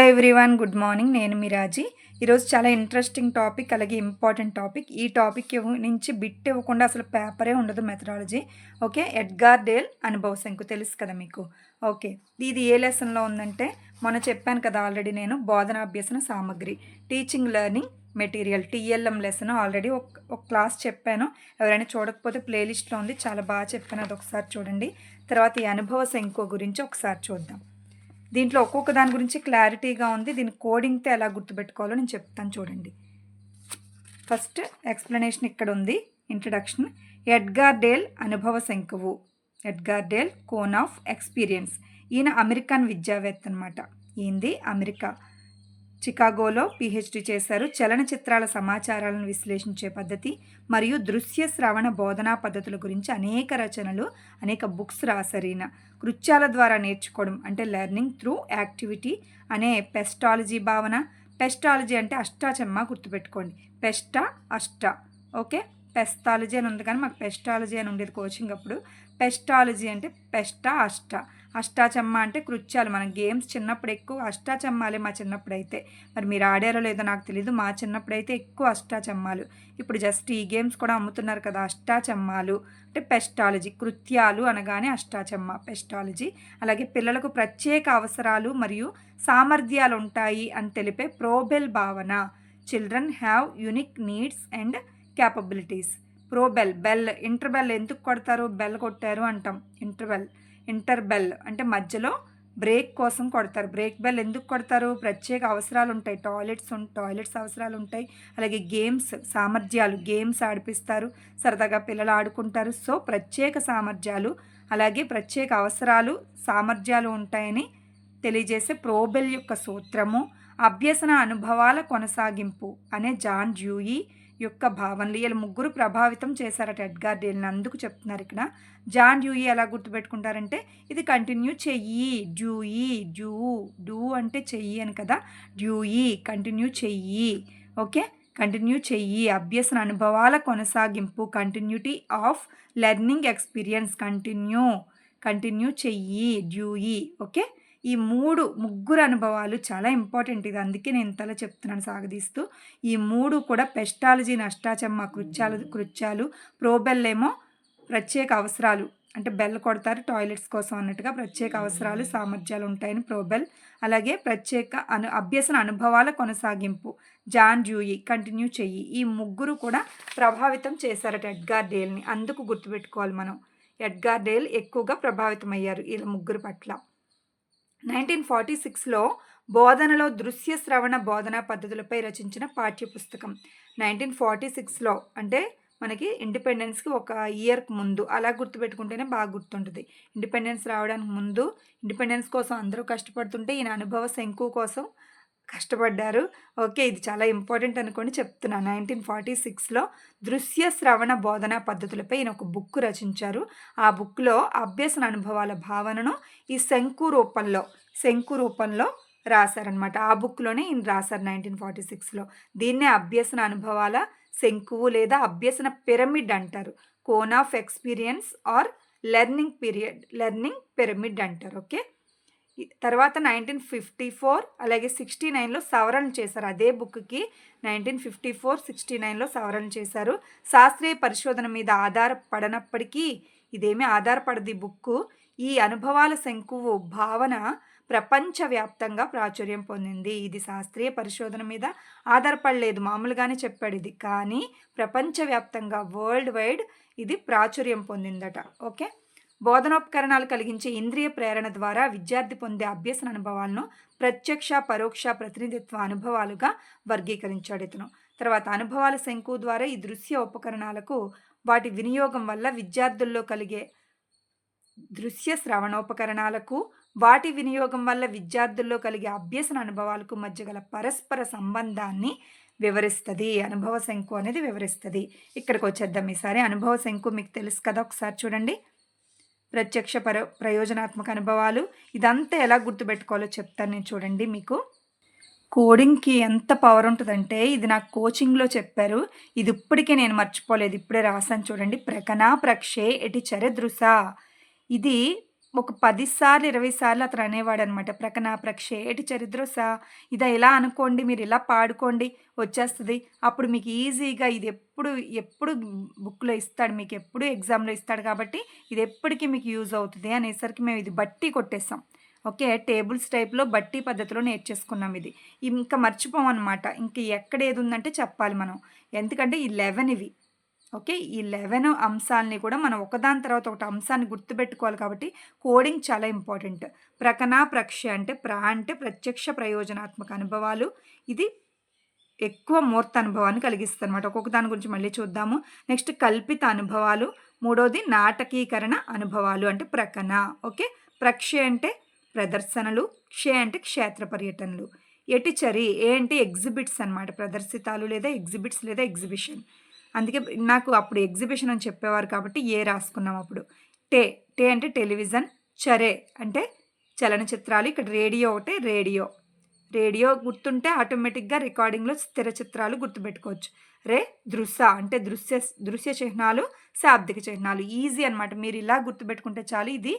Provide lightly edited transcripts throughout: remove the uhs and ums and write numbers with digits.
Everyone, good morning. నేను మీ రాజీ. ఈరోజు చాలా ఇంట్రెస్టింగ్ టాపిక్, అలాగే ఇంపార్టెంట్ టాపిక్. ఈ టాపిక్ నుంచి బిట్ ఇవ్వకుండా అసలు పేపరే ఉండదు, మెథడాలజీ. ఓకే, ఎడ్గార్ డేల్ అనుభవ శంకు తెలుసు కదా మీకు. ఓకే, ఇది ఏ లెసన్లో ఉందంటే మొన్న చెప్పాను కదా ఆల్రెడీ, నేను బోధనాభ్యసన సామగ్రి, teaching learning material, TLM lesson already ఒక క్లాస్ చెప్పాను. ఎవరైనా చూడకపోతే ప్లేలిస్ట్లో ఉంది, చాలా బాగా చెప్పాను, అది ఒకసారి చూడండి. తర్వాత ఈ అనుభవ శంకు గురించి ఒకసారి చూద్దాం. దీంట్లో ఒక్కొక్క దాని గురించి క్లారిటీగా ఉంది. దీని కోడింగ్తో ఎలా గుర్తుపెట్టుకోవాలో నేను చెప్తాను చూడండి. ఫస్ట్ ఎక్స్ప్లెనేషన్ ఇక్కడ ఉంది, ఇంట్రడక్షన్. ఎడ్గార్ డేల్ అనుభవ శంకువు, Edgar Dale cone of experience. ఈయన అమెరికన్ విద్యావేత్త అనమాట. ఈయనది అమెరికా, చికాగోలో పిహెచ్డి చేశారు. చలనచిత్రాల సమాచారాలను విశ్లేషించే పద్ధతి మరియు దృశ్య శ్రవణ బోధనా పద్ధతుల గురించి అనేక రచనలు, అనేక బుక్స్ రాశారు. ఈయన కృత్యాల ద్వారా నేర్చుకోవడం అంటే లెర్నింగ్ త్రూ యాక్టివిటీ అనే పెస్టాలజీ భావన. పెస్టాలజీ అంటే అష్టాచెమ్మ, గుర్తుపెట్టుకోండి. అష్ట. ఓకే, పెస్తాలజీ అని ఉంది కానీ మాకు పెస్టాలజీ అని ఉండేది కోచింగ్ అప్పుడు. పెస్టాలజీ అంటే అష్టాచెమ్మ అంటే కృత్యాలు. మన గేమ్స్ చిన్నప్పుడు ఎక్కువ అష్టాచెమ్మాలే మా చిన్నప్పుడైతే. మరి మీరు ఆడారో లేదో నాకు తెలీదు, మా చిన్నప్పుడైతే ఎక్కువ అష్టాచెమ్మాలు. ఇప్పుడు జస్ట్ ఈ గేమ్స్ కూడా అమ్ముతున్నారు కదా, అష్టాచెమ్మాలు అంటే పెస్టాలజీ. కృత్యాలు అనగానే అష్టాచెమ్మ, పెస్టాలజీ. అలాగే పిల్లలకు ప్రత్యేక అవసరాలు మరియు సామర్థ్యాలు ఉంటాయి అని తెలిపే ప్రోబెల్ భావన. Children have unique needs and capabilities. Bell, interval ఎందుకు కొడతారు? బెల్ కొట్టారు అంటాం. ఇంటర్బెల్ అంటే మధ్యలో బ్రేక్ కోసం కొడతారు. బ్రేక్ బెల్ ఎందుకు కొడతారు? ప్రత్యేక అవసరాలు ఉంటాయి, టాయిలెట్స్ అవసరాలు ఉంటాయి. అలాగే గేమ్స్, సామర్థ్యాలు, గేమ్స్ ఆడిపిస్తారు, సరదాగా పిల్లలు ఆడుకుంటారు. సో ప్రత్యేక సామర్థ్యాలు అలాగే ప్రత్యేక అవసరాలు, సామర్థ్యాలు ఉంటాయని తెలియజేసే ప్రోబెల్ యొక్క సూత్రము. అభ్యసన అనుభవాల కొనసాగింపు అనే జాన్ డ్యూయి యొక్క భావనలు. వీళ్ళు ముగ్గురు ప్రభావితం చేశారట ఎడ్గార్ డేల్ని, అందుకు చెప్తున్నారు ఇక్కడ. జాన్ డ్యూయి ఎలా గుర్తుపెట్టుకుంటారంటే ఇది కంటిన్యూ చెయ్యి, డూ అంటే చెయ్యి అని కదా, డ్యూయి చెయ్యి. ఓకే, కంటిన్యూ చెయ్యి, అభ్యసన అనుభవాల కొనసాగింపు, continuity of learning experience, continue చెయ్యి, డ్యూయి. ఓకే, ఈ ముగ్గురు అనుభవాలు చాలా ఇంపార్టెంట్. ఇది అందుకే నేను ఇంతలా చెప్తున్నాను సాగదీస్తూ. ఈ మూడు కూడా పెస్టాలజీని అష్టాచెమ్మ, కృత్యాలు. ప్రోబెల్ ఏమో ప్రత్యేక అవసరాలు అంటే బెల్ కొడతారు టాయిలెట్స్ కోసం అన్నట్టుగా, ప్రత్యేక అవసరాలు, సామర్థ్యాలు ఉంటాయని ప్రోబెల్. అలాగే అభ్యసన అనుభవాల కొనసాగింపు జాన్ డ్యూయి, కంటిన్యూ చెయ్యి. ఈ ముగ్గురు కూడా ప్రభావితం చేశారట ఎడ్గార్ డేల్ని, అందుకు గుర్తుపెట్టుకోవాలి మనం. ఎడ్గార్ డేల్ ఎక్కువగా ప్రభావితం అయ్యారు వీళ్ళ ముగ్గురు పట్ల. 1946లో బోధనలో దృశ్య శ్రవణ బోధనా పద్ధతులపై రచించిన పాఠ్యపుస్తకం. 1946లో అంటే మనకి ఇండిపెండెన్స్కి ఒక ఇయర్కి ముందు, అలా గుర్తుపెట్టుకుంటేనే బాగా గుర్తుంటుంది. ఇండిపెండెన్స్ రావడానికి ముందు, ఇండిపెండెన్స్ కోసం అందరూ కష్టపడుతుంటే ఈయన అనుభవ శంకు కోసం కష్టపడ్డారు. ఓకే, ఇది చాలా ఇంపార్టెంట్ అనుకోండి, చెప్తున్నాను. 1946లో దృశ్య శ్రవణ బోధనా పద్ధతులపై ఈయన ఒక బుక్ రచించారు. ఆ బుక్లో అభ్యసన అనుభవాల భావనను ఈ శంకు రూపంలో రాశారనమాట. ఆ బుక్లోనే ఈయన రాశారు 1946లో. దీన్నే అభ్యసన అనుభవాల శంకువు లేదా అభ్యసన పిరమిడ్ అంటారు. Cone of experience or learning pyramid అంటారు. ఓకే, తర్వాత 1954 అలాగే 69లో సవరణ చేశారు. అదే బుక్కి 1954, 69లో సవరణ చేశారు. శాస్త్రీయ పరిశోధన మీద ఆధారపడనప్పటికీ, ఇదేమీ ఆధారపడది బుక్కు. ఈ అనుభవాల శంకువు భావన ప్రపంచవ్యాప్తంగా ప్రాచుర్యం పొందింది. ఇది శాస్త్రీయ పరిశోధన మీద ఆధారపడలేదు, మామూలుగానే చెప్పాడు ఇది, కానీ ప్రపంచవ్యాప్తంగా వరల్డ్ వైడ్ ఇది ప్రాచుర్యం పొందిందట. ఓకే, బోధనోపకరణాలు కలిగించే ఇంద్రియ ప్రేరణ ద్వారా విద్యార్థి పొందే అభ్యసన అనుభవాలను ప్రత్యక్ష, పరోక్ష ప్రతినిధిత్వ అనుభవాలుగా వర్గీకరించాడు ఇతను. తర్వాత అనుభవాల శంకు ద్వారా ఈ దృశ్య ఉపకరణాలకు వాటి వినియోగం వల్ల విద్యార్థుల్లో కలిగే దృశ్య శ్రవణోపకరణాలకు వాటి వినియోగం వల్ల విద్యార్థుల్లో కలిగే అభ్యసన అనుభవాలకు మధ్య గల పరస్పర సంబంధాన్ని వివరిస్తుంది. అనుభవ శంకు అనేది వివరిస్తుంది. ఇక్కడికి వచ్చేద్దాం ఈసారి. అనుభవ శంకు మీకు తెలుసు కదా, ఒకసారి చూడండి. ప్రత్యక్ష ప్రయోజనాత్మక అనుభవాలు, ఇదంతా ఎలా గుర్తుపెట్టుకోవాలో చెప్తాను నేను, చూడండి. మీకు కోడింగ్కి ఎంత పవర్ ఉంటుందంటే, ఇది నాకు కోచింగ్లో చెప్పారు, ఇది ఇప్పటికే నేను మర్చిపోలేదు, ఇప్పుడే రాసాను చూడండి. ప్రకనా ప్రక్షే ఎటి చరదృశ, ఇది ఒక 10 సార్లు, 20 సార్లు అతను అనేవాడనమాట. ప్రకన, ప్రక్షే, ఏటి చరిద్రొస ఇదా ఇలా అనుకోండి, మీరు ఇలా పాడుకోండి వచ్చేస్తది. అప్పుడు మీకు ఈజీగా ఎప్పుడు బుక్‌లో ఇస్తాడు. మీకెప్పుడు ఎగ్జామ్‌లో ఇస్తాడు కాబట్టి ఇదెప్పటికి మీకు యూజ్ అవుతది అనేసరికి మేము ఇది బట్టి కొట్టేసాం. ఓకే. టేబుల్స్ టైప్‌లో బట్టి పద్ధతిలో నేర్చేసుకున్నాం ఇది. ఇంకా మర్చిపోమనమాట. ఇంక ఎక్కడ ఏదుందంటే చెప్పాలి మనం. ఎందుకంటే ఈ 11 ఇవి. ఓకే. ఈ 11 అంశాల్ని కూడా మనం ఒకదాని తర్వాత ఒకటి అంశాన్ని గుర్తుపెట్టుకోవాలి కాబట్టి కోడింగ్ చాలా ఇంపార్టెంట్. ప్రకన, ప్రక్ష అంటే అంటే ప్రత్యక్ష ప్రయోజనాత్మక అనుభవాలు. ఇది ఎక్కువ మూర్త అనుభవాన్ని కలిగిస్తదనమాట. ఒక్కొక్క దాని గురించి మళ్ళీ చూద్దాము. నెక్స్ట్ కల్పిత అనుభవాలు. మూడోది నాటకీకరణ అనుభవాలు అంటే ప్రకన. ఓకే. ప్రక్ష అంటే ప్రదర్శనలు. అంటే క్షేత్ర పర్యటనలు. ఎటిచరి అంటే ఎగ్జిబిట్స్ అనమాట. ప్రదర్శితాలు లేదా ఎగ్జిబిట్స్ లేదా ఎగ్జిబిషన్. అందుకే నాకు అప్పుడు ఎగ్జిబిషన్ అని చెప్పేవారు కాబట్టి రాసుకున్నాం అప్పుడు. టే టే అంటే టెలివిజన్. చరే అంటే చలనచిత్రాలు. ఇక్కడ రేడియో ఒకటే రేడియో. రేడియో గుర్తుంటే ఆటోమేటిక్‌గా రికార్డింగ్‌లో స్థిర చిత్రాలు గుర్తుపెట్టుకోవచ్చు. దృశ అంటే దృశ్య చిహ్నాలు, శాబ్దిక చిహ్నాలు. ఈజీ అనమాట. మీరు ఇలా గుర్తుపెట్టుకుంటే చాలు. ఇది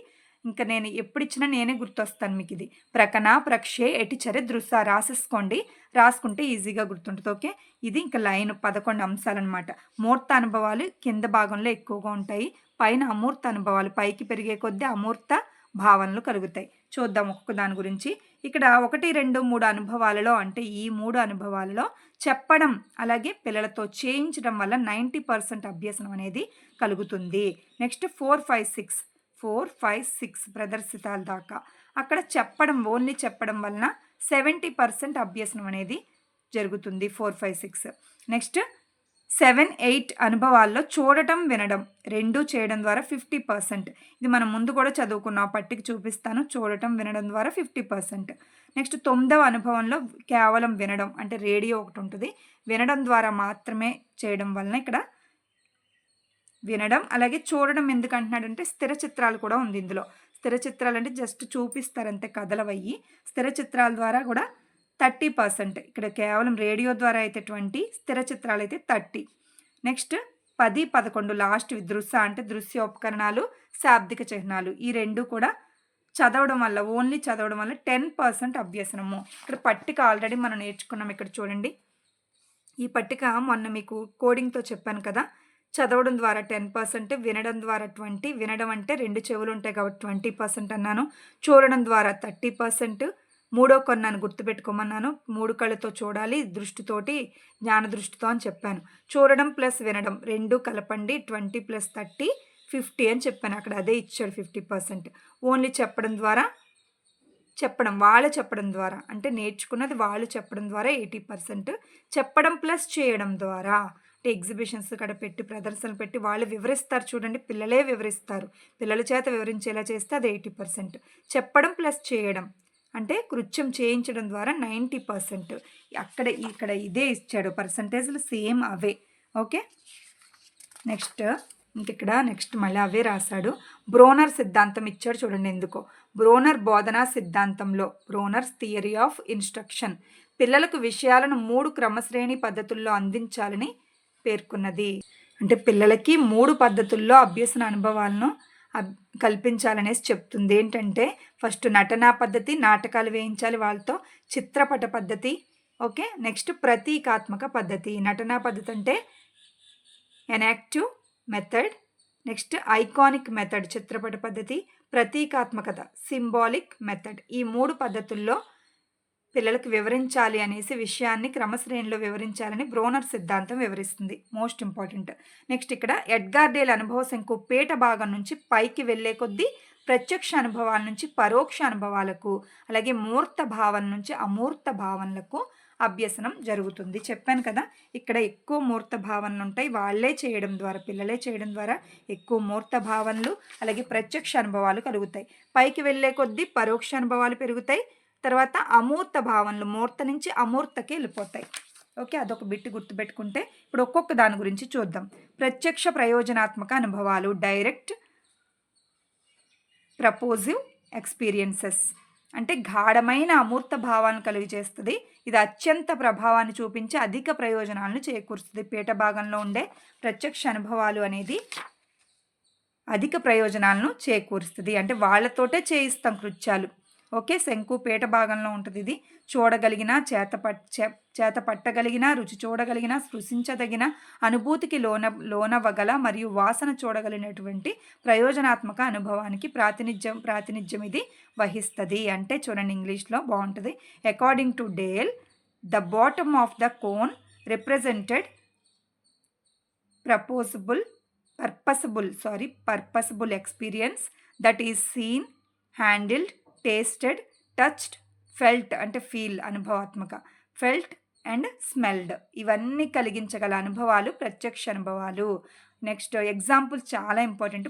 ఇంక నేను ఎప్పుడిచ్చినా నేనే గుర్తొస్తాను మీకిది. ప్రకన, ప్రక్షే, ఎటిచరె, దృశ రాసేసుకోండి. రాసుకుంటే ఈజీగా గుర్తుంటది. ఓకే. ఇది ఇంక లైన్ 11 అంశాలనమాట. మూర్త అనుభవాలు కింద భాగంలో ఎక్కువగా ఉంటాయి. పైన అమూర్త అనుభవాలు పైకి పెరిగే కొద్దీ అమూర్త భావనలు కలుగుతాయి. చూద్దాం ఒక్కొక్క దాని గురించి. ఇక్కడ 1, 2, 3 అనుభవాలలో అంటే ఈ 3 అనుభవాలలో చెప్పడం అలాగే పిల్లలతో చేయించడం వల్ల 90% అభ్యసనం అనేది కలుగుతుంది. నెక్స్ట్ 4, 5, 6 ప్రదర్శితాల దాకా. అక్కడ చెప్పడం ఓన్లీ చెప్పడం వలన 70% అభ్యసనం అనేది జరుగుతుంది. 4, 5, 6 నెక్స్ట్ 7, 8 అనుభవాల్లో చూడటం, వినడం 2 చేయడం ద్వారా 50%. ఇది మనం ముందు కూడా చదువుకున్నాం. పట్టిక చూపిస్తాను. చూడటం, వినడం ద్వారా 50%. నెక్స్ట్ 9వ అనుభవంలో కేవలం వినడం అంటే రేడియో ఒకటి ఉంటుంది. వినడం ద్వారా మాత్రమే చేయడం వలన ఇక్కడ వినడం అలాగే చూడడం ఎందుకు అంటున్నాడంటే స్థిర చిత్రాలు కూడా ఉంది ఇందులో. స్థిర చిత్రాలు అంటే జస్ట్ చూపిస్తారంతే కథలవయ్యి. స్థిర చిత్రాల ద్వారా కూడా 30%. ఇక్కడ కేవలం రేడియో ద్వారా అయితే 20, స్థిర చిత్రాలు అయితే 30. నెక్స్ట్ 10, 11 లాస్ట్‌వి దృశ అంటే దృశ్యోపకరణాలు, శాబ్దిక చిహ్నాలు. ఈ 2 కూడా చదవడం వల్ల ఓన్లీ చదవడం వల్ల 10% అభ్యసనము. ఇక్కడ పట్టిక ఆల్రెడీ మనం నేర్చుకున్నాం. ఇక్కడ చూడండి. ఈ పట్టిక మొన్న మీకు కోడింగ్‌తో చెప్పాను కదా! చదవడం ద్వారా 10%, వినడం ద్వారా 20. వినడం అంటే 2 చెవులు ఉంటాయి కాబట్టి 20% అన్నాను. చూడడం ద్వారా 30%. మూడో కొన్నాను గుర్తుపెట్టుకోమన్నాను. 3 కళ్ళతో చూడాలి దృష్టితోటి, జ్ఞాన దృష్టితో అని చెప్పాను. చూడడం ప్లస్ వినడం 2 కలపండి 20 + 30 50 అని చెప్పాను. అక్కడ అదే ఇచ్చాడు 50%. ఓన్లీ చెప్పడం ద్వారా వాళ్ళు చెప్పడం ద్వారా అంటే నేర్చుకున్నది వాళ్ళు చెప్పడం ద్వారా 80%. చెప్పడం ప్లస్ చేయడం ద్వారా అంటే ఎగ్జిబిషన్స్ ఇక్కడ పెట్టి ప్రదర్శనలు పెట్టి వాళ్ళు వివరిస్తారు చూడండి. పిల్లలే వివరిస్తారు. పిల్లల చేత వివరించేలా చేస్తే అది 80%. చెప్పడం ప్లస్ చేయడం అంటే కృత్యం చేయించడం ద్వారా 90%. ఇక్కడ ఇదే ఇచ్చాడు. పర్సంటేజ్‌లు సేమ్ అవే. ఓకే. నెక్స్ట్ మళ్ళీ అవే రాశాడు. బ్రోనర్ సిద్ధాంతం ఇచ్చాడు చూడండి ఎందుకో. బ్రోనర్ బోధనా సిద్ధాంతంలో బ్రోనర్స్ థియరీ ఆఫ్ ఇన్‌స్ట్రక్షన్ పిల్లలకు విషయాలను 3 క్రమశ్రేణి పద్ధతుల్లో అందించాలని పేర్కొన్నది. అంటే పిల్లలకి 3 పద్ధతుల్లో అభ్యసన అనుభవాలను కల్పించాలనేసి చెప్తుంది. ఏంటంటే ఫస్ట్ నటనా పద్ధతి, నాటకాలు వేయించాలి వాళ్ళతో. చిత్రపట పద్ధతి. ఓకే. నెక్స్ట్ ప్రతీకాత్మక పద్ధతి. నటనా పద్ధతి అంటే ఎనాక్టివ్ మెథడ్. నెక్స్ట్ ఐకానిక్ మెథడ్ చిత్రపట పద్ధతి. ప్రతీకాత్మకత సింబాలిక్ మెథడ్. ఈ 3 పద్ధతుల్లో పిల్లలకు వివరించాలి అనేసి విషయాన్ని క్రమశ్రేణిలో వివరించాలని బ్రోనర్ సిద్ధాంతం వివరిస్తుంది. Most important. నెక్స్ట్ ఇక్కడ ఎడ్గార్ డేల్ అనుభవ శంకు పీట భాగం నుంచి పైకి వెళ్ళే కొద్దీ ప్రత్యక్ష అనుభవాల నుంచి పరోక్ష అనుభవాలకు అలాగే మూర్త భావన నుంచి అమూర్త భావనలకు అభ్యసనం జరుగుతుంది. చెప్పాను కదా ఇక్కడ ఎక్కువ మూర్త భావనలు ఉంటాయి. వాళ్ళే చేయడం ద్వారా పిల్లలే చేయడం ద్వారా ఎక్కువ మూర్త భావనలు అలాగే ప్రత్యక్ష అనుభవాలు కలుగుతాయి. పైకి వెళ్ళే కొద్దీ పరోక్ష అనుభవాలు పెరుగుతాయి. తర్వాత అమూర్త భావనలు మూర్త నుంచి అమూర్తకి వెళ్ళిపోతాయి. ఓకే. అదొక బిట్ గుర్తుపెట్టుకుంటే ఇప్పుడు ఒక్కొక్క దాని గురించి చూద్దాం. ప్రత్యక్ష ప్రయోజనాత్మక అనుభవాలు డైరెక్ట్ ప్రపోజివ్ ఎక్స్పీరియన్సెస్ అంటే గాఢమైన అమూర్త భావాలను కలిగజేస్తుంది. ఇది అత్యంత ప్రభావాన్ని చూపించి అధిక ప్రయోజనాలను చేకూరుస్తుంది. పీఠ భాగంలో ఉండే ప్రత్యక్ష అనుభవాలు అనేది అధిక ప్రయోజనాలను చేకూరుస్తుంది. అంటే వాళ్ళతోటే చేయిస్తాం కృత్యాలు. ఓకే. శంకు పీట భాగంలో ఉంటుంది ఇది. చూడగలిగిన, చేత పట్టగలిగిన, రుచి చూడగలిగిన, స్పృశించదగిన, అనుభూతికి లోనవ్వగల మరియు వాసన చూడగలిగినటువంటి ప్రయోజనాత్మక అనుభవానికి ప్రాతినిధ్యం ఇది వహిస్తది. అంటే చూడండి ఇంగ్లీష్‌లో బావుంటది. According to Dale, the bottom of the cone represented purposeful experience that is seen, handled, tasted, touched, felt అంటే ఫీల్ అనుభవాత్మక, ఫెల్ట్ అండ్ స్మెల్డ్ ఇవన్నీ కలిగించగల అనుభవాలు ప్రత్యక్ష అనుభవాలు. నెక్స్ట్ ఎగ్జాంపుల్ చాలా ఇంపార్టెంట్.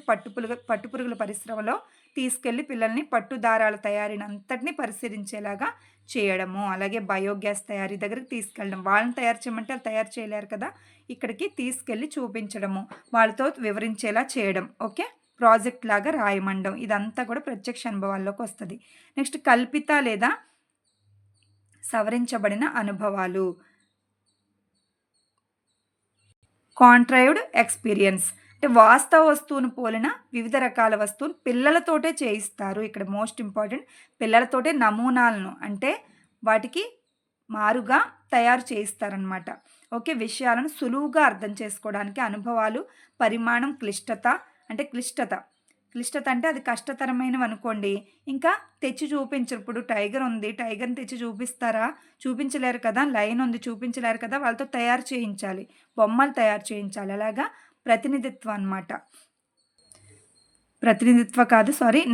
పట్టుపురుగుల పరిశ్రమలో తీసుకెళ్ళి పిల్లల్ని పట్టు దారాల తయారీని అంతటిని పరిశీలించేలాగా చేయడము, అలాగే బయోగ్యాస్ తయారీ దగ్గరికి తీసుకెళ్ళడం. వాళ్ళని తయారు చేయమంటే వాళ్ళు తయారు చేయలేరు కదా, ఇక్కడికి తీసుకెళ్ళి చూపించడము, వాళ్ళతో వివరించేలా చేయడం. ఓకే. ప్రాజెక్ట్ లాగా రాయమండం, ఇదంతా కూడా ప్రత్యక్ష అనుభవాల్లోకి వస్తుంది. నెక్స్ట్ కల్పిత లేదా సవరించబడిన అనుభవాలు, కాంట్రైవ్డ్ ఎక్స్పీరియన్స్ అంటే వాస్తవ వస్తువును పోలిన వివిధ రకాల వస్తువులు పిల్లలతోటే చేయిస్తారు. ఇక్కడ మోస్ట్ ఇంపార్టెంట్, పిల్లలతోటే నమూనాలను అంటే వాటికి మారుగా తయారు చేయిస్తారనమాట. ఓకే. విషయాలను సులువుగా అర్థం చేసుకోవడానికి అనుభవాలు, పరిమాణం, క్లిష్టత అంటే అది కష్టతరమైనవి అనుకోండి. ఇంకా తెచ్చి చూపించరు. ఇప్పుడు టైగర్ ఉంది, టైగర్ని తెచ్చి చూపిస్తారా? చూపించలేరు కదా. లైన్ ఉంది, చూపించలేరు కదా. వాళ్ళతో తయారు చేయించాలి, బొమ్మలు తయారు చేయించాలి. అలాగా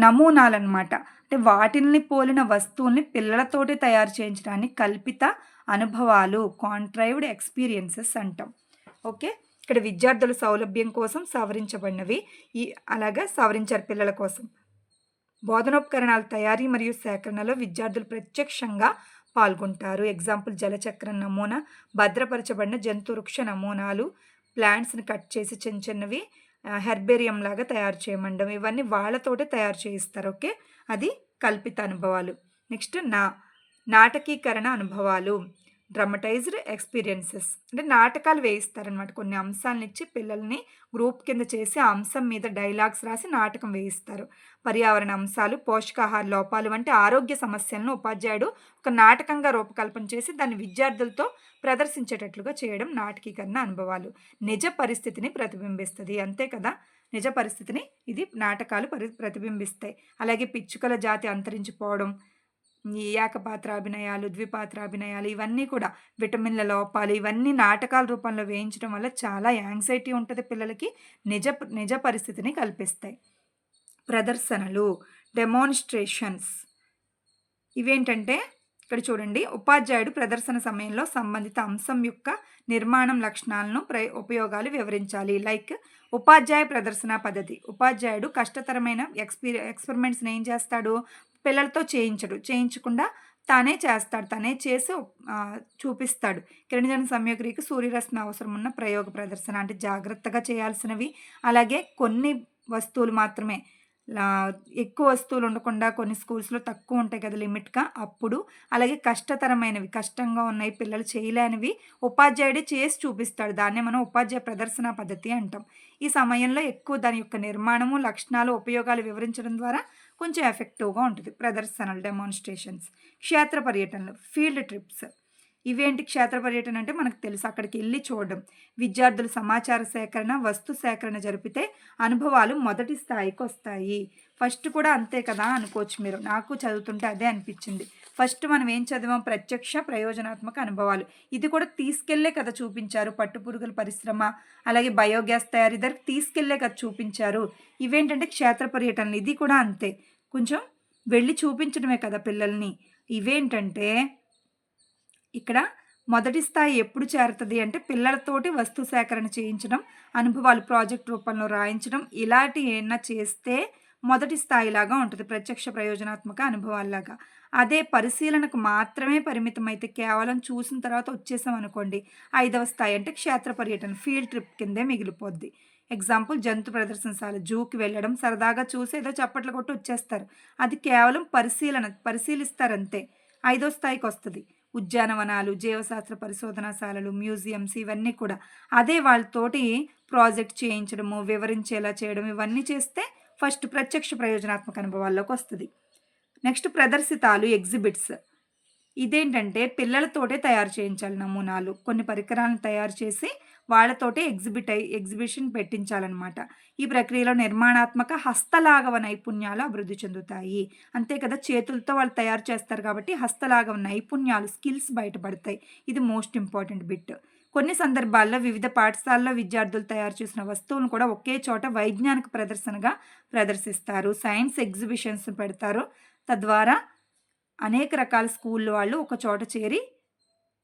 నమూనాలన్నమాట. అంటే వాటిని పోలిన వస్తువుల్ని పిల్లలతోటి తయారు చేయించడాన్ని కల్పిత అనుభవాలు, కాంట్రైవ్డ్ ఎక్స్పీరియన్సెస్ అంటాం. ఓకే. ఇక్కడ విద్యార్థుల సౌలభ్యం కోసం సవరించబడినవి, అలాగా సవరించారు పిల్లల కోసం. బోధనోపకరణాల తయారీ మరియు సేకరణలో విద్యార్థులు ప్రత్యక్షంగా పాల్గొంటారు. ఎగ్జాంపుల్ జలచక్రం నమూనా, భద్రపరచబడిన జంతు వృక్ష నమూనాలు, ప్లాంట్స్ని కట్ చేసి చిన్న చిన్నవి హెర్బేరియం లాగా తయారు చేయమండం, ఇవన్నీ వాళ్ళతోటే తయారు చేయిస్తారు. ఓకే. అది కల్పిత అనుభవాలు. నెక్స్ట్ నాటకీకరణ అనుభవాలు, డ్రమటైజ్డ్ ఎక్స్పీరియన్సెస్ అంటే నాటకాలు వేయిస్తారనమాట. కొన్ని అంశాలను ఇచ్చి పిల్లల్ని గ్రూప్ కింద చేసి ఆ అంశం మీద డైలాగ్స్ రాసి నాటకం వేయిస్తారు. పర్యావరణ అంశాలు, పోషకాహార లోపాలు వంటి ఆరోగ్య సమస్యలను ఉపాధ్యాయుడు ఒక నాటకంగా రూపకల్పన చేసి దాన్ని విద్యార్థులతో ప్రదర్శించేటట్లుగా చేయడం నాటకీకరణ అనుభవాలు. నిజ పరిస్థితిని ప్రతిబింబిస్తుంది. అంతే కదా, నిజ పరిస్థితిని ఇది నాటకాలు ప్రతిబింబిస్తాయి. అలాగే పిచ్చుకల జాతి అంతరించిపోవడం, ఈ ఏకపాత్రాభినయాలు, ద్విపాత్రాభినయాలు, ఇవన్నీ కూడా విటమిన్ల లోపాలు, ఇవన్నీ నాటకాల రూపంలో వేయించడం వల్ల చాలా యాంగ్జైటీ ఉంటుంది పిల్లలకి. నిజ పరిస్థితిని కల్పిస్తాయి. ప్రదర్శనలు, డెమాన్స్ట్రేషన్స్ ఇవేంటంటే ఇక్కడ చూడండి, ఉపాధ్యాయుడు ప్రదర్శన సమయంలో సంబంధిత అంశం యొక్క నిర్మాణం, లక్షణాలను, ఉపయోగాలు వివరించాలి. లైక్ ఉపాధ్యాయ ప్రదర్శన పద్ధతి. ఉపాధ్యాయుడు కష్టతరమైన ఎక్స్పెరిమెంట్స్ని ఏం చేస్తాడు, పిల్లలతో చేయించకుండా తానే చేస్తాడు, తానే చేసి చూపిస్తాడు. కిరణజన సంయోగక్రియకు సూర్యరశ్మి అవసరం ఉన్న ప్రయోగ ప్రదర్శన అంటే జాగ్రత్తగా చేయాల్సినవి. అలాగే కొన్ని వస్తువులు మాత్రమే, ఎక్కువ వస్తువులు ఉండకుండా కొన్ని స్కూల్స్లో తక్కువ ఉంటాయి కదా లిమిట్గా, అప్పుడు. అలాగే కష్టతరమైనవి, కష్టంగా ఉన్నాయి, పిల్లలు చేయలేనివి ఉపాధ్యాయుడే చేసి చూపిస్తాడు. దాన్నే మనం ఉపాధ్యాయ ప్రదర్శన పద్ధతి అంటాం. ఈ సమయంలో ఎక్కువ దాని యొక్క నిర్మాణము, లక్షణాలు, ఉపయోగాలు వివరించడం ద్వారా కొంచెం ఎఫెక్టివ్గా ఉంటుంది ప్రదర్శనలు, డెమాన్స్ట్రేషన్స్. క్షేత్ర పర్యటనలు, ఫీల్డ్ ట్రిప్స్. ఇవేంటి క్షేత్ర పర్యటన అంటే మనకు తెలుసు, అక్కడికి వెళ్ళి చూడడం. విద్యార్థులు సమాచార సేకరణ, వస్తు సేకరణ జరిపితే అనుభవాలు మొదటి స్థాయికి వస్తాయి. ఫస్ట్ కూడా అంతే కదా అనుకోవచ్చు మీరు. నాకు చదువుతుంటే అదే అనిపించింది. ఫస్ట్ మనం ఏం చదివాం, ప్రత్యక్ష ప్రయోజనాత్మక అనుభవాలు. ఇది కూడా తీసుకెళ్లే కదా చూపించారు. పట్టుపురుగుల పరిశ్రమ, అలాగే బయోగ్యాస్ తయారీ దగ్గరికి తీసుకెళ్లే కదా చూపించారు. ఇవేంటంటే క్షేత్ర పర్యటనలు. ఇది కూడా అంతే, కొంచెం వెళ్ళి చూపించడమే కదా పిల్లల్ని. ఇవేంటంటే ఇక్కడ మొదటి స్థాయి ఎప్పుడు చేరుతుంది అంటే పిల్లలతోటి వస్తు సేకరణ చేయించడం, అనుభవాలు ప్రాజెక్ట్ రూపంలో రాయించడం, ఇలాంటి ఏమన్నా చేస్తే మొదటి స్థాయిలాగా ఉంటుంది, ప్రత్యక్ష ప్రయోజనాత్మక అనుభవాల్లాగా. అదే పరిశీలనకు మాత్రమే పరిమితం అయితే, కేవలం చూసిన తర్వాత వచ్చేసాం అనుకోండి, 5వ స్థాయి అంటే క్షేత్ర పర్యటన, ఫీల్డ్ ట్రిప్ కిందే మిగిలిపోద్ది. ఎగ్జాంపుల్ జంతు ప్రదర్శనశాల, జూకి వెళ్ళడం, సరదాగా చూసి ఏదో చప్పట్లు కొట్టి వచ్చేస్తారు. అది కేవలం పరిశీలిస్తారంతే. ఐదో స్థాయికి వస్తుంది. ఉద్యానవనాలు, జీవశాస్త్ర పరిశోధనాశాలలు, మ్యూజియంస్ ఇవన్నీ కూడా. అదే వాళ్ళతోటి ప్రాజెక్ట్ చేయించడము, వివరించేలా చేయడం ఇవన్నీ చేస్తే ఫస్ట్ ప్రత్యక్ష ప్రయోజనాత్మక అనుభవాల్లోకి వస్తుంది. నెక్స్ట్ ప్రదర్శితాలు, ఎగ్జిబిట్స్. ఇదేంటంటే పిల్లలతోటే తయారు చేయించాలి నమూనాలు. కొన్ని పరికరాలను తయారు చేసి వాళ్ళతోటే ఎగ్జిబిషన్ పెట్టించాలనమాట. ఈ ప్రక్రియలో నిర్మాణాత్మక హస్తలాఘవ నైపుణ్యాలు అభివృద్ధి చెందుతాయి. అంతే కదా, చేతులతో వాళ్ళు తయారు చేస్తారు కాబట్టి హస్తలాఘవ నైపుణ్యాలు, స్కిల్స్ బయటపడతాయి. ఇది మోస్ట్ ఇంపార్టెంట్ బిట్. కొన్ని సందర్భాల్లో వివిధ పాఠశాలల్లో విద్యార్థులు తయారు చేసిన వస్తువులను కూడా ఒకే చోట వైజ్ఞానిక ప్రదర్శనగా ప్రదర్శిస్తారు. సైన్స్ ఎగ్జిబిషన్స్ పెడతారు. తద్వారా అనేక రకాల స్కూల్ వాళ్ళు ఒక చోట చేరి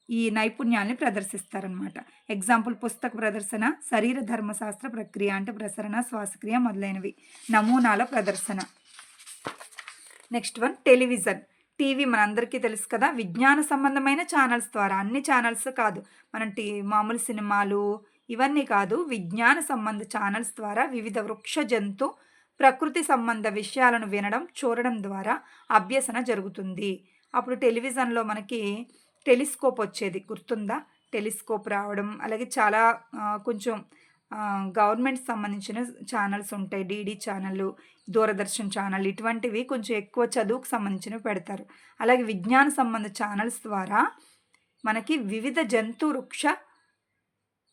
ఈ నైపుణ్యాన్ని ప్రదర్శిస్తారనమాట. ఎగ్జాంపుల్ పుస్తక ప్రదర్శన, శరీర ధర్మశాస్త్ర ప్రక్రియ అంటే ప్రసరణ, శ్వాసక్రియ మొదలైనవి. నమూనాల ప్రదర్శన. Next one television. టీవీ మనందరికీ తెలుసు కదా, విజ్ఞాన సంబంధమైన ఛానల్స్ ద్వారా, అన్ని ఛానల్స్ కాదు, మనం మామూలు సినిమాలు ఇవన్నీ కాదు, విజ్ఞాన సంబంధ ఛానల్స్ ద్వారా వివిధ వృక్ష, జంతు, ప్రకృతి సంబంధ విషయాలను వినడం, చూడడం ద్వారా అభ్యసన జరుగుతుంది. అప్పుడు టెలివిజన్లో మనకి టెలిస్కోప్ వచ్చేది, గుర్తుందా? టెలిస్కోప్ రావడం, అలాగే చాలా కొంచెం గవర్నమెంట్ సంబంధించిన ఛానల్స్ ఉంటాయి. డీడీ ఛానళ్ళు, దూరదర్శన్ ఛానల్, ఇటువంటివి కొంచెం ఎక్కువ చదువుకు సంబంధించినవి పెడతారు. అలాగే విజ్ఞాన సంబంధ ఛానల్స్ ద్వారా మనకి వివిధ జంతు, వృక్ష,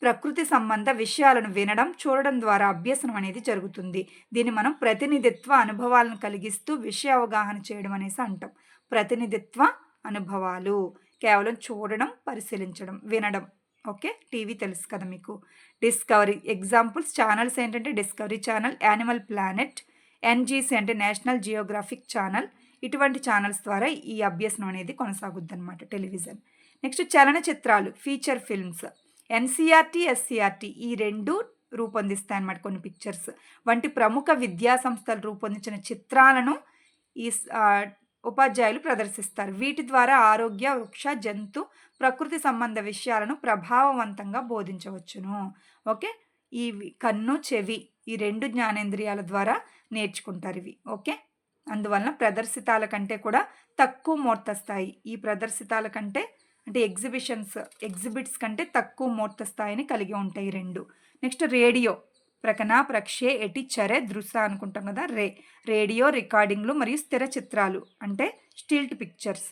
ప్రకృతి సంబంధ విషయాలను వినడం, చూడడం ద్వారా అభ్యసనం అనేది జరుగుతుంది. దీన్ని మనం ప్రతినిధిత్వ అనుభవాలను కలిగిస్తూ విషయ అవగాహన చేయడం అనేసి అంటాం. ప్రతినిధిత్వ అనుభవాలు కేవలం చూడడం, పరిశీలించడం, వినడం. ఓకే, టీవీ తెలుసు కదా మీకు. డిస్కవరీ ఎగ్జాంపుల్స్ ఛానల్స్ ఏంటంటే discovery channel, animal planet, NGC అంటే నేషనల్ జియోగ్రాఫిక్ ఛానల్. ఇటువంటి ఛానల్స్ ద్వారా ఈ అభ్యసనం అనేది కొనసాగుద్ది అనమాట టెలివిజన్. నెక్స్ట్ చలనచిత్రాలు, ఫీచర్ ఫిల్మ్స్. ఎన్సీఆర్టీ, ఎస్సీఆర్టీ ఈ రెండు రూపొందిస్తాయి అన్నమాట. కొన్ని పిక్చర్స్ వంటి ప్రముఖ విద్యా సంస్థలు రూపొందించిన చిత్రాలను ఈ ఉపాధ్యాయులు ప్రదర్శిస్తారు. వీటి ద్వారా ఆరోగ్య, వృక్ష, జంతు, ప్రకృతి సంబంధ విషయాలను ప్రభావవంతంగా బోధించవచ్చును. ఓకే, ఈ కన్ను, చెవి ఈ రెండు జ్ఞానేంద్రియాల ద్వారా నేర్చుకుంటారు ఇవి. ఓకే, అందువలన ప్రదర్శితాల కంటే కూడా తక్కువ మూర్త స్థాయి. ఈ ప్రదర్శితాల కంటే అంటే ఎగ్జిబిట్స్ కంటే తక్కువ మూర్త స్థాయిని కలిగి ఉంటాయి రెండు. Next radio. ప్రకన, ప్రక్షే, ఎటి, చరె, దృశ్య అనుకుంటాం కదా. రేడియో రికార్డింగ్లు మరియు స్థిర చిత్రాలు అంటే స్టిల్ట్ పిక్చర్స్.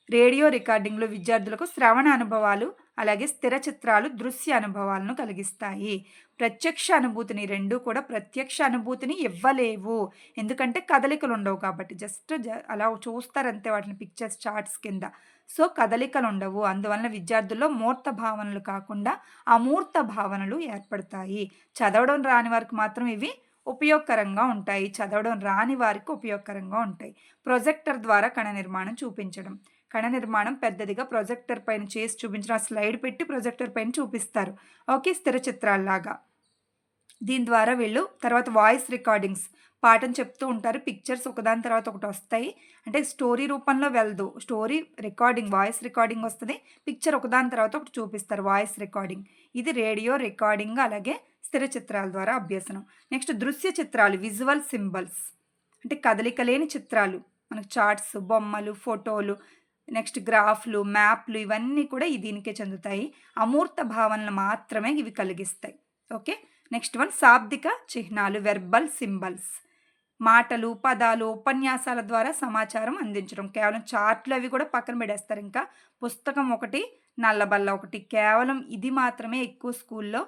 రేడియో రికార్డింగ్లు విద్యార్థులకు శ్రవణ అనుభవాలు, అలాగే స్థిర చిత్రాలు దృశ్య అనుభవాలను కలిగిస్తాయి. ప్రత్యక్ష అనుభూతిని, రెండు కూడా ప్రత్యక్ష అనుభూతిని ఇవ్వలేవు, ఎందుకంటే కదలికలు ఉండవు కాబట్టి. జస్ట్ అలా చూస్తారంతే వాటిని, పిక్చర్స్ చార్ట్స్ కింద. సో కదలికలు ఉండవు. అందువలన విద్యార్థుల్లో మూర్త భావనలు కాకుండా అమూర్త భావనలు ఏర్పడతాయి. చదవడం రాని వారికి మాత్రం ఇవి ఉపయోగకరంగా ఉంటాయి. చదవడం రాని వారికి ఉపయోగకరంగా ఉంటాయి. ప్రొజెక్టర్ ద్వారా కణ నిర్మాణం చూపించడం. కణ నిర్మాణం పెద్దదిగా ప్రొజెక్టర్ పైన చేసి చూపించడం, ఆ స్లైడ్ పెట్టి ప్రొజెక్టర్ పైన చూపిస్తారు. ఓకే, స్థిర చిత్రాల్లాగా. దీని ద్వారా వీళ్ళు తర్వాత వాయిస్ రికార్డింగ్స్, పాఠం చెప్తూ ఉంటారు, పిక్చర్స్ ఒకదాని తర్వాత ఒకటి వస్తాయి. అంటే స్టోరీ రూపంలో వెళ్దు, స్టోరీ రికార్డింగ్, వాయిస్ రికార్డింగ్ వస్తుంది, పిక్చర్ ఒకదాని తర్వాత ఒకటి చూపిస్తారు, వాయిస్ రికార్డింగ్. ఇది రేడియో రికార్డింగ్, అలాగే స్థిర చిత్రాల ద్వారా అభ్యసనం. నెక్స్ట్ దృశ్య చిత్రాలు, విజువల్ సింబల్స్ అంటే కదలిక లేని చిత్రాలు. మనకు చార్ట్స్, బొమ్మలు, ఫోటోలు, నెక్స్ట్ గ్రాఫ్లు, మ్యాప్లు ఇవన్నీ కూడా దీనికే చెందుతాయి. అమూర్త భావనలు మాత్రమే ఇవి కలిగిస్తాయి. ఓకే, నెక్స్ట్ వన్ శాబ్దిక చిహ్నాలు, వెర్బల్ సింబల్స్. మాటలు, పదాలు, ఉపన్యాసాల ద్వారా సమాచారం అందించడం. కేవలం చార్ట్లు అవి కూడా పక్కన పెడేస్తారు. ఇంకా పుస్తకం ఒకటి, నల్లబల్ల ఒకటి, కేవలం ఇది మాత్రమే ఎక్కువ స్కూల్లో,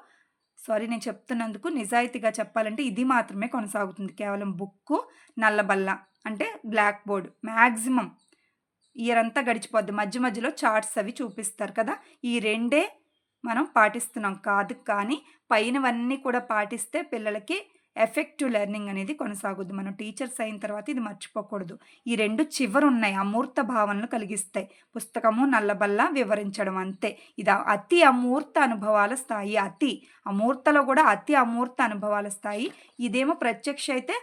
సారీ నేను చెప్తున్నందుకు, నిజాయితీగా చెప్పాలంటే ఇది మాత్రమే కొనసాగుతుంది. కేవలం బుక్కు, నల్లబల్ల అంటే బ్లాక్ బోర్డ్. మ్యాక్సిమం ఇయర్ అంతా గడిచిపోద్ది, మధ్య మధ్యలో చార్ట్స్ అవి చూపిస్తారు కదా. ఈ రెండే మనం పాటిస్తున్నాం కాదు, కానీ పైనవన్నీ కూడా పాటిస్తే పిల్లలకి ఎఫెక్టివ్ లెర్నింగ్ అనేది కొనసాగుద్ది. మనం టీచర్స్ అయిన తర్వాత ఇది మర్చిపోకూడదు. ఈ రెండు చివరు ఉన్నాయి, అమూర్త భావనలు కలిగిస్తాయి. పుస్తకము, నల్లబల్ల, వివరించడం అంతే. ఇది అతి అమూర్త అనుభవాల స్థాయి. అతి అమూర్తలో కూడా అతి అమూర్త అనుభవాల స్థాయి. ఇదేమో ప్రత్యక్ష అయితే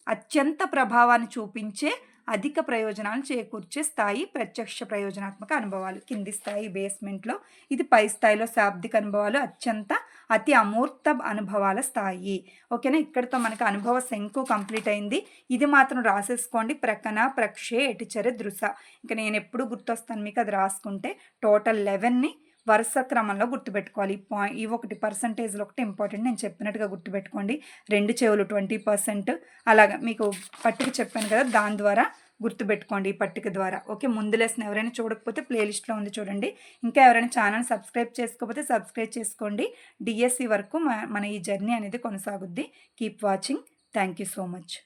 అత్యంత ప్రభావాన్ని చూపించే, అధిక ప్రయోజనాలు చేకూర్చే స్థాయి ప్రత్యక్ష ప్రయోజనాత్మక అనుభవాలు. కింది స్థాయి బేస్మెంట్లో, ఇది పై స్థాయిలో శాబ్దిక అనుభవాలు, అత్యంత అతి అమూర్త అనుభవాల స్థాయి. ఓకేనా, ఇక్కడితో మనకి అనుభవ శంకు కంప్లీట్ అయింది. ఇది మాత్రం రాసేసుకోండి, ప్రకన ప్రక్షే ఎటిచర దృశ. ఇంకా నేను ఎప్పుడు గుర్తొస్తాను మీకు, అది రాసుకుంటే టోటల్ 11ని వరుస క్రమంలో గుర్తుపెట్టుకోవాలి. ఈ ఒకటి పర్సంటేజ్లో ఒకటి ఇంపార్టెంట్, నేను చెప్పినట్టుగా గుర్తుపెట్టుకోండి. 2 చెవులు 20%, అలాగా మీకు పట్టిక చెప్పాను కదా, దాని ద్వారా గుర్తుపెట్టుకోండి, ఈ పట్టిక ద్వారా. ఓకే, ముందు లెసన్ ఎవరైనా చూడకపోతే ప్లేలిస్ట్లో ఉంది చూడండి. ఇంకా ఎవరైనా ఛానల్ సబ్స్క్రైబ్ చేసుకోకపోతే సబ్స్క్రైబ్ చేసుకోండి. డిఎస్సి వరకు మన ఈ జర్నీ అనేది కొనసాగుద్ది. Keep watching. Thank you so much.